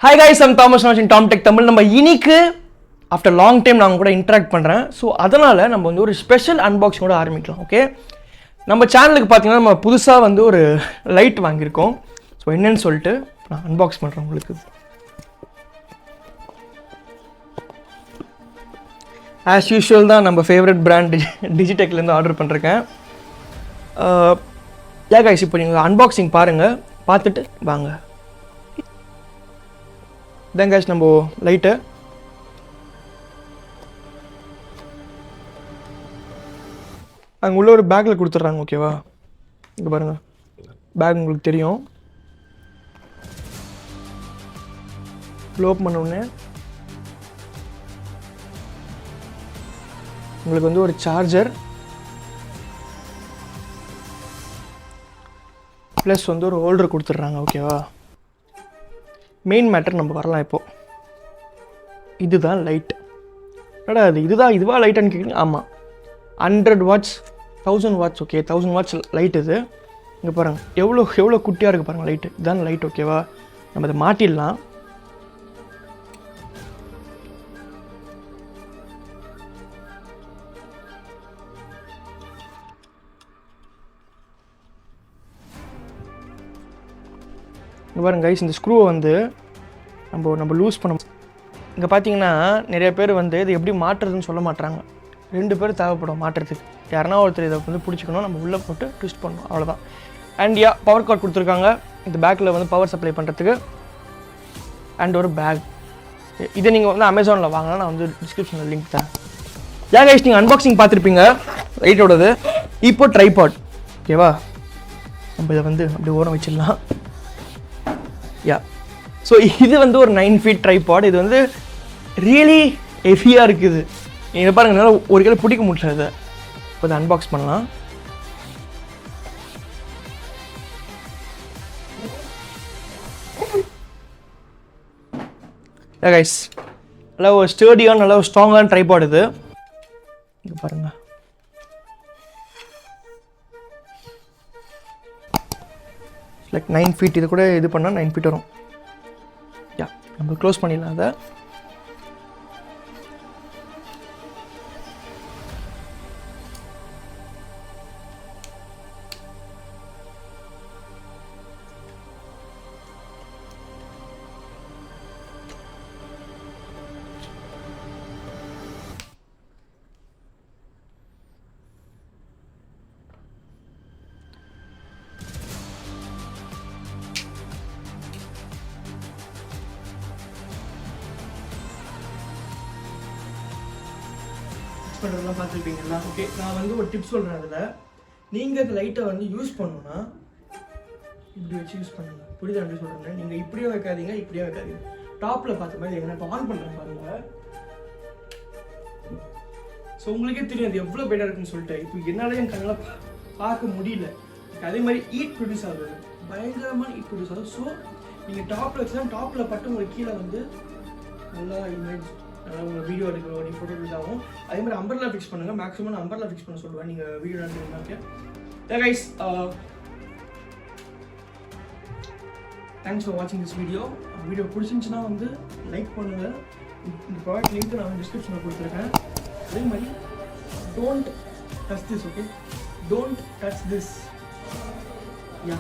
Hi guys, I'm Thomas watching TOMTECHTAMIL. நம்ம இன்னைக்கு after long time நான் கூட interact பண்றேன். ஸோ அதனால நம்ம வந்து ஒரு ஸ்பெஷல் அன்பாக்சிங் கூட ஆரம்பிக்கலாம். ஓகே, நம்ம சேனலுக்கு பார்த்தீங்கன்னா நம்ம புதுசாக வந்து ஒரு லைட் வாங்கியிருக்கோம். ஸோ என்னன்னு சொல்லிட்டு நான் அன்பாக்ஸ் பண்ணுறேன் உங்களுக்கு. ஆஸ் யூஷுவல் தான் நம்ம ஃபேவரட் பிராண்ட் டிஜிடெக்லேருந்து ஆர்டர் பண்ணிருக்கேன். கைஸ் இப்போ நீங்கள் அன்பாக்சிங் பாருங்கள், பார்த்துட்டு வாங்க. then guys நம்ம லைட்டு அங்கே உள்ள ஒரு பேக்கில் கொடுத்துட்றாங்க. ஓகேவா, இங்கே பாருங்கள், பேக் உங்களுக்கு தெரியும். ஓப்பன் பண்ண உடனே உங்களுக்கு வந்து ஒரு சார்ஜர் ப்ளஸ் வந்து ஒரு ஹோல்டர் கொடுத்துட்றாங்க. ஓகேவா, மெயின் மேட்டர் நம்ம வரலாம். இப்போது இதுதான் லைட். என்னடா அது இதுவா லைட்டான்னு கேட்குறீங்க? ஆமாம், 100 watts 1000 watts. Okay, 1000 watts light இது. இங்கே பாருங்கள் எவ்வளோ குட்டியாக இருக்குது பாருங்கள் லைட்டு. இதுதான் லைட். ஓகேவா, நம்ம அதை மாட்டிடலாம். இங்கே பாருங்க கைஸ், இந்த ஸ்க்ரூவை வந்து நம்ம லூஸ் பண்ண. இங்கே பார்த்தீங்கன்னா நிறைய பேர் வந்து இது எப்படி மாட்டுறதுன்னு சொல்ல மாட்டாங்க. 2 பேர் தேவைப்படும் மாட்டுறதுக்கு. யாருன்னா ஒருத்தர் இதை வந்து பிடிச்சிக்கணும், நம்ம உள்ளே போட்டு ட்விஸ்ட் பண்ணணும், அவ்வளோதான். அண்ட் பவர் கார்டு கொடுத்துருக்காங்க இந்த பேக்கில் வந்து பவர் சப்ளை பண்ணுறதுக்கு. அண்ட் ஒரு பேக். இதை நீங்கள் வந்து அமேசானில் வாங்கினா நான் வந்து டிஸ்கிரிப்ஷனில் லிங்க் தரேன். கைஸ், நீங்கள் அன்பாக்சிங் பார்த்துருப்பீங்க லைட்டோடது. இப்போ ட்ரைபாட். ஓகேவா, நம்ம இதை வந்து அப்படி ஓரம் வச்சிடலாம். ஸோ இது வந்து ஒரு 9 feet ட்ரைபாட். இது வந்து ரியலி ஹெவியாக இருக்குது. நீங்கள் பாருங்கள், என்னால் ஒரு கிலோ பிடிக்க முடியல. இதை இப்போ இதை அன்பாக்ஸ் பண்ணலாம். கைஸ், நல்லா ஒரு ஸ்டர்டியான நல்லா ஒரு ஸ்ட்ராங்கான ட்ரைபாட் இது. இங்கே பாருங்கள், லைக் 9 feet. இது கூட இது பண்ணால் 9 feet வரும். நம்ம க்ளோஸ் பண்ணிடலாம் அதை. பண்ணுறதுலாம் பார்த்துருப்பீங்களா? ஓகே, நான் வந்து ஒரு டிப்ஸ் சொல்கிறேன். அதில் நீங்கள் இந்த லைட்டை வந்து யூஸ் பண்ணணுன்னா இப்படி வச்சு யூஸ் பண்ணுங்கள். புரியுது அப்படி சொல்கிறேன். நீங்கள் இப்படியே வைக்காதீங்க, இப்படியே வைக்காதீங்க. டாப்பில் பார்த்த மாதிரி என்ன இப்போ ஆன் பண்ணுறேன் பாருங்கள். ஸோ உங்களுக்கே தெரியும் அது எவ்வளோ பெட்டராக இருக்குன்னு சொல்லிட்டு. இப்போ என்னால் என் கண்ணால் பார்க்க முடியல. அதே மாதிரி ஹீட் ப்ரொடியூஸ் ஆகுது, பயங்கரமான ஹீட் ப்ரொடியூஸ் ஆகுது. ஸோ நீங்கள் டாப்பில் வச்சுன்னா டாப்பில் பட்டு உங்களுக்கு கீழே வந்து நல்லா இமேஜ், உங்கள் வீடியோ எடுக்கிறோம், நீங்கள் ஃபோட்டோ எடுத்தாகும். அதே மாதிரி அம்பர்லா ஃபிக்ஸ் பண்ணுங்கள். மேக்ஸிமம் நான் அம்பர்லா ஃபிக்ஸ் பண்ண சொல்லுவேன் நீங்கள் வீடியோ எடுத்துருந்தா. ஓகே கைஸ், தேங்க்ஸ் ஃபார் வாட்சிங் திஸ் வீடியோ. வீடியோ பிடிச்சிருந்துச்சுன்னா வந்து லைக் பண்ணுங்கள். இந்த ப்ராடக்ட் லிங்க் நான் டிஸ்கிரிப்ஷனில் கொடுத்துருக்கேன். அதே மாதிரி don't touch this. Okay, don't touch this. Yeah